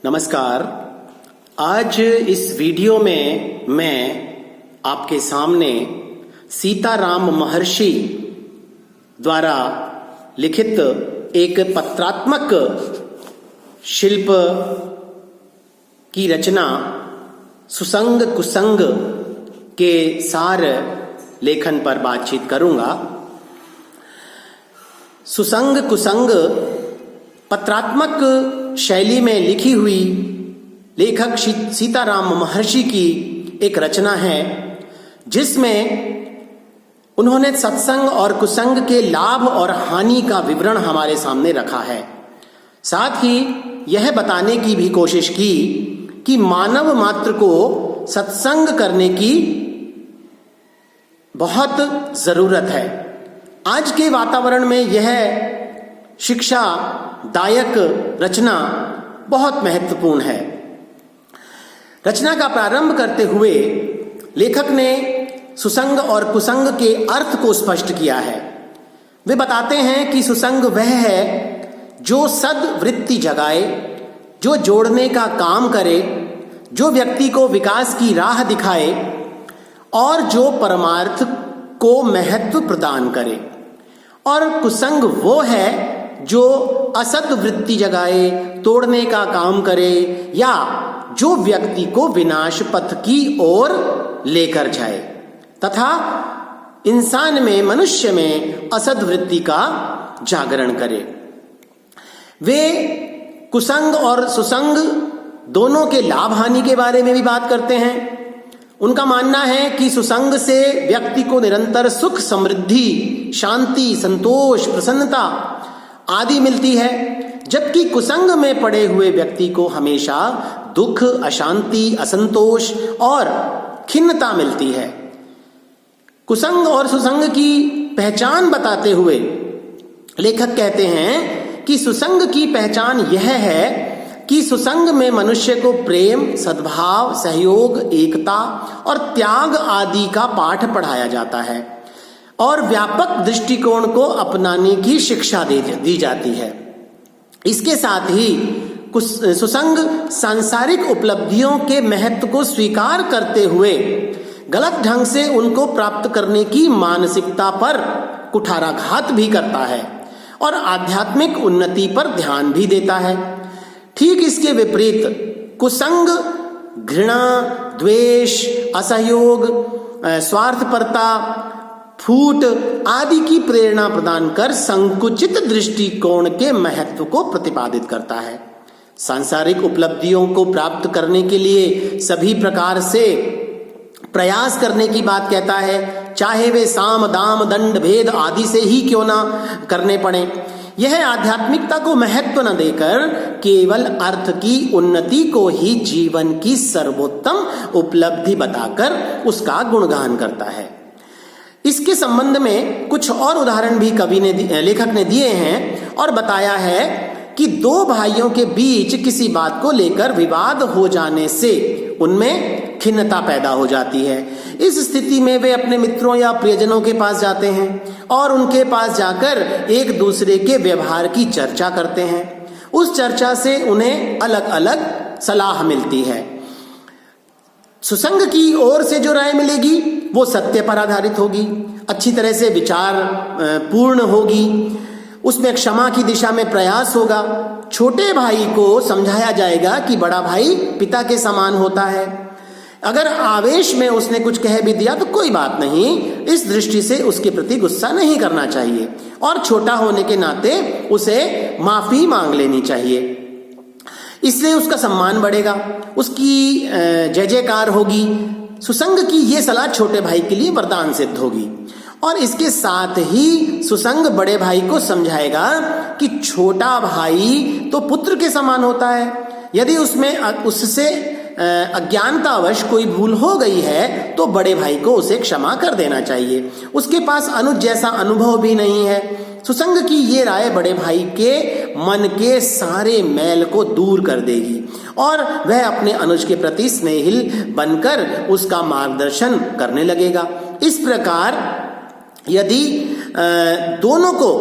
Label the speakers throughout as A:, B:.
A: नमस्कार। आज इस वीडियो में मैं आपके सामने सीताराम महर्षि द्वारा लिखित एक पत्रात्मक शिल्प की रचना सुसंग कुसंग के सार लेखन पर बातचीत करूंगा। सुसंग कुसंग पत्रात्मक शैली में लिखी हुई लेखक सीताराम महर्षि की एक रचना है, जिसमें उन्होंने सत्संग और कुसंग के लाभ और हानि का विवरण हमारे सामने रखा है। साथ ही यह बताने की भी कोशिश की कि मानव मात्र को सत्संग करने की बहुत जरूरत है। आज के वातावरण में यह शिक्षा दायक रचना बहुत महत्वपूर्ण है। रचना का प्रारंभ करते हुए लेखक ने सुसंग और कुसंग के अर्थ को स्पष्ट किया है। वे बताते हैं कि सुसंग वह है जो सद्वृत्ति जगाए, जो जोड़ने का काम करे, जो व्यक्ति को विकास की राह दिखाए और जो परमार्थ को महत्व प्रदान करे। और कुसंग वो है जो असत वृत्ति जगाए, तोड़ने का काम करे या जो व्यक्ति को विनाश पथ की ओर लेकर जाए तथा इंसान में, मनुष्य में असद वृत्ति का जागरण करे। वे कुसंग और सुसंग दोनों के लाभ हानि के बारे में भी बात करते हैं। उनका मानना है कि सुसंग से व्यक्ति को निरंतर सुख, समृद्धि, शांति, संतोष, प्रसन्नता आदि मिलती है, जबकि कुसंग में पड़े हुए व्यक्ति को हमेशा दुख, अशांति, असंतोष और खिन्नता मिलती है। कुसंग और सुसंग की पहचान बताते हुए लेखक कहते हैं कि सुसंग की पहचान यह है कि सुसंग में मनुष्य को प्रेम, सद्भाव, सहयोग, एकता और त्याग आदि का पाठ पढ़ाया जाता है और व्यापक दृष्टिकोण को अपनाने की शिक्षा दी जाती है। इसके साथ ही सुसंग सांसारिक उपलब्धियों के महत्व को स्वीकार करते हुए गलत ढंग से उनको प्राप्त करने की मानसिकता पर कुठाराघात भी करता है और आध्यात्मिक उन्नति पर ध्यान भी देता है। ठीक इसके विपरीत कुसंग घृणा, द्वेष, असहयोग, स्वार्थपरता, फूट आदि की प्रेरणा प्रदान कर संकुचित दृष्टिकोण के महत्व को प्रतिपादित करता है। सांसारिक उपलब्धियों को प्राप्त करने के लिए सभी प्रकार से प्रयास करने की बात कहता है, चाहे वे साम, दाम, दंड, भेद आदि से ही क्यों ना करने पड़े। यह आध्यात्मिकता को महत्व न देकर केवल अर्थ की उन्नति को ही जीवन की सर्वोत्तम उपलब्धि बताकर उसका गुणगान करता है। इसके संबंध में कुछ और उदाहरण भी लेखक ने दिए हैं और बताया है कि दो भाइयों के बीच किसी बात को लेकर विवाद हो जाने से उनमें खिन्नता पैदा हो जाती है। इस स्थिति में वे अपने मित्रों या प्रियजनों के पास जाते हैं और उनके पास जाकर एक दूसरे के व्यवहार की चर्चा करते हैं। उस चर्चा से उन्हें अलग अलग सलाह मिलती है। सुसंग की ओर से जो राय मिलेगी वो सत्य पर आधारित होगी, अच्छी तरह से विचार पूर्ण होगी, उसमें क्षमा की दिशा में प्रयास होगा। छोटे भाई को समझाया जाएगा कि बड़ा भाई पिता के समान होता है। अगर आवेश में उसने कुछ कह भी दिया तो कोई बात नहीं, इस दृष्टि से उसके प्रति गुस्सा नहीं करना चाहिए और छोटा होने के नाते उसे माफी मांग लेनी चाहिए। इससे उसका सम्मान बढ़ेगा, उसकी जय जयकार होगी। सुसंग की ये सलाह छोटे भाई के लिए वरदान सिद्ध होगी। और इसके साथ ही सुसंग बड़े भाई को समझाएगा कि छोटा भाई तो पुत्र के समान होता है। यदि उससे अज्ञानतावश कोई भूल हो गई है तो बड़े भाई को उसे क्षमा कर देना चाहिए। उसके पास अनुज जैसा अनुभव भी नहीं है। सुसंग की ये राय बड़े भाई के मन के सारे मैल को दूर कर देगी और वह अपने अनुज के प्रति स्नेहिल बनकर उसका मार्गदर्शन करने लगेगा। इस प्रकार यदि दोनों को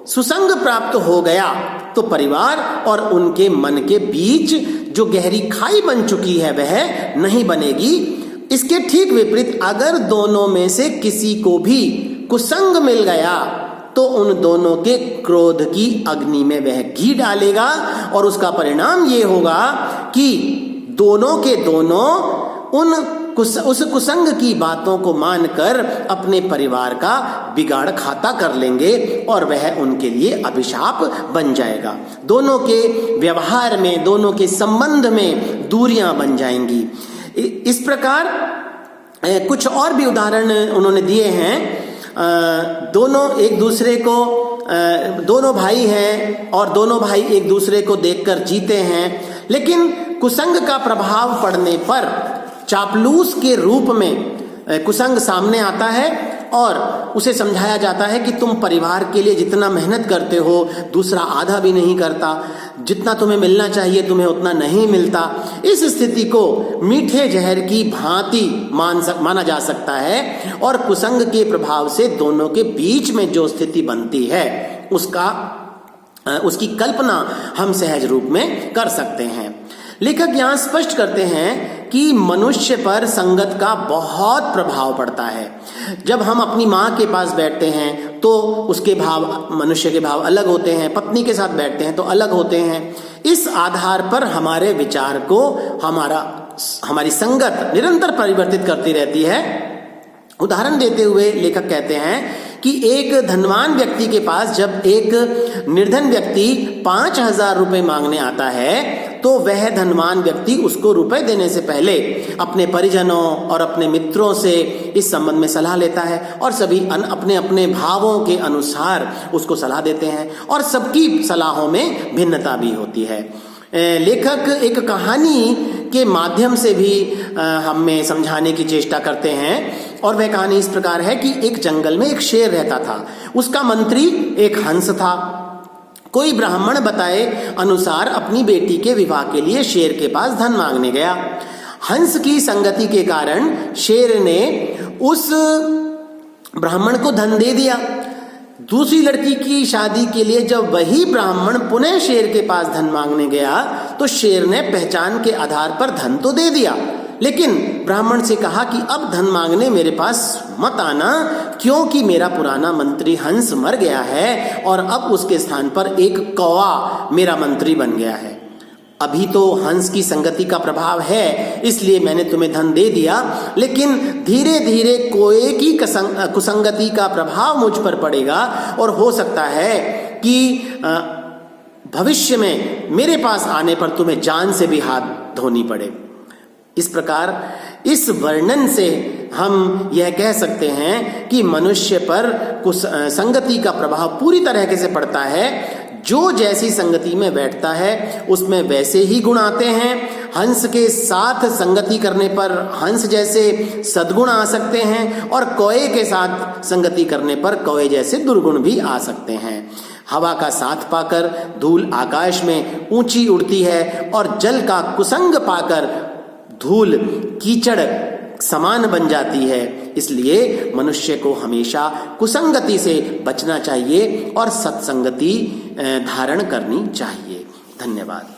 A: सुसंग प्राप्त हो गया तो परिवार और उनके मन के बीच जो गहरी खाई बन चुकी है वह नहीं बनेगी। इसके ठीक विपरीत अगर दोनों में से किसी को भी कुसंग मिल गया तो उन दोनों के क्रोध की अग्नि में वह घी डालेगा और उसका परिणाम ये होगा कि दोनों के दोनों उस कुसंग की बातों को मानकर अपने परिवार का बिगाड़ खाता कर लेंगे और वह उनके लिए अभिशाप बन जाएगा। दोनों के व्यवहार में, दोनों के संबंध में दूरियां बन जाएंगी। इस प्रकार कुछ और भी उदाहरण उन्होंने दिए हैं। दोनों भाई हैं और दोनों भाई एक दूसरे को देखकर जीते हैं, लेकिन कुसंग का प्रभाव पड़ने पर चापलूस के रूप में कुसंग सामने आता है और उसे समझाया जाता है कि तुम परिवार के लिए जितना मेहनत करते हो दूसरा आधा भी नहीं करता, जितना तुम्हें मिलना चाहिए तुम्हें उतना नहीं मिलता। इस स्थिति को मीठे जहर की भांति माना जा सकता है और कुसंग के प्रभाव से दोनों के बीच में जो स्थिति बनती है उसकी कल्पना हम सहज रूप में कर सकते हैं। लेखक यहाँ स्पष्ट करते हैं कि मनुष्य पर संगत का बहुत प्रभाव पड़ता है। जब हम अपनी माँ के पास बैठते हैं तो उसके भाव, मनुष्य के भाव अलग होते हैं, पत्नी के साथ बैठते हैं तो अलग होते हैं। इस आधार पर हमारे विचार को हमारी संगत निरंतर परिवर्तित करती रहती है। उदाहरण देते हुए लेखक कहते हैं कि एक धनवान व्यक्ति के पास जब एक निर्धन व्यक्ति 5,000 रुपए मांगने आता है तो वह धनवान व्यक्ति उसको रुपए देने से पहले अपने परिजनों और अपने मित्रों से इस संबंध में सलाह लेता है और सभी अपने अपने भावों के अनुसार उसको सलाह देते हैं और सबकी सलाहों में भिन्नता भी होती है। लेखक एक कहानी के माध्यम से भी हमें समझाने की चेष्टा करते हैं और वह कहानी इस प्रकार है कि एक जंगल में एक शेर रहता था। उसका मंत्री एक हंस था। कोई ब्राह्मण बताए अनुसार अपनी बेटी के विवाह के लिए शेर के पास धन मांगने गया। हंस की संगति के कारण शेर ने उस ब्राह्मण को धन दे दिया। दूसरी लड़की की शादी के लिए जब वही ब्राह्मण पुनः शेर के पास धन मांगने गया तो शेर ने पहचान के आधार पर धन तो दे दिया, लेकिन ब्राह्मण से कहा कि अब धन मांगने मेरे पास मत आना, क्योंकि मेरा पुराना मंत्री हंस मर गया है और अब उसके स्थान पर एक कौवा मेरा मंत्री बन गया है। अभी तो हंस की संगति का प्रभाव है इसलिए मैंने तुम्हें धन दे दिया, लेकिन धीरे धीरे कोए की कुसंगति का प्रभाव मुझ पर पड़ेगा और हो सकता है कि भविष्य में मेरे पास आने पर तुम्हें जान से भी हाथ धोनी पड़े। इस प्रकार इस वर्णन से हम यह कह सकते हैं कि मनुष्य पर संगति का प्रभाव पूरी तरह से पड़ता है। जो जैसी संगति में बैठता है उसमें वैसे ही गुण आते हैं। हंस के साथ संगति करने पर हंस जैसे सद्गुण आ सकते हैं और कौए के साथ संगति करने पर कौए जैसे दुर्गुण भी आ सकते हैं। हवा का साथ पाकर धूल आकाश में ऊंची उड़ती है और जल का कुसंग पाकर धूल कीचड़ समान बन जाती है। इसलिए मनुष्य को हमेशा कुसंगति से बचना चाहिए और सत्संगति धारण करनी चाहिए। धन्यवाद।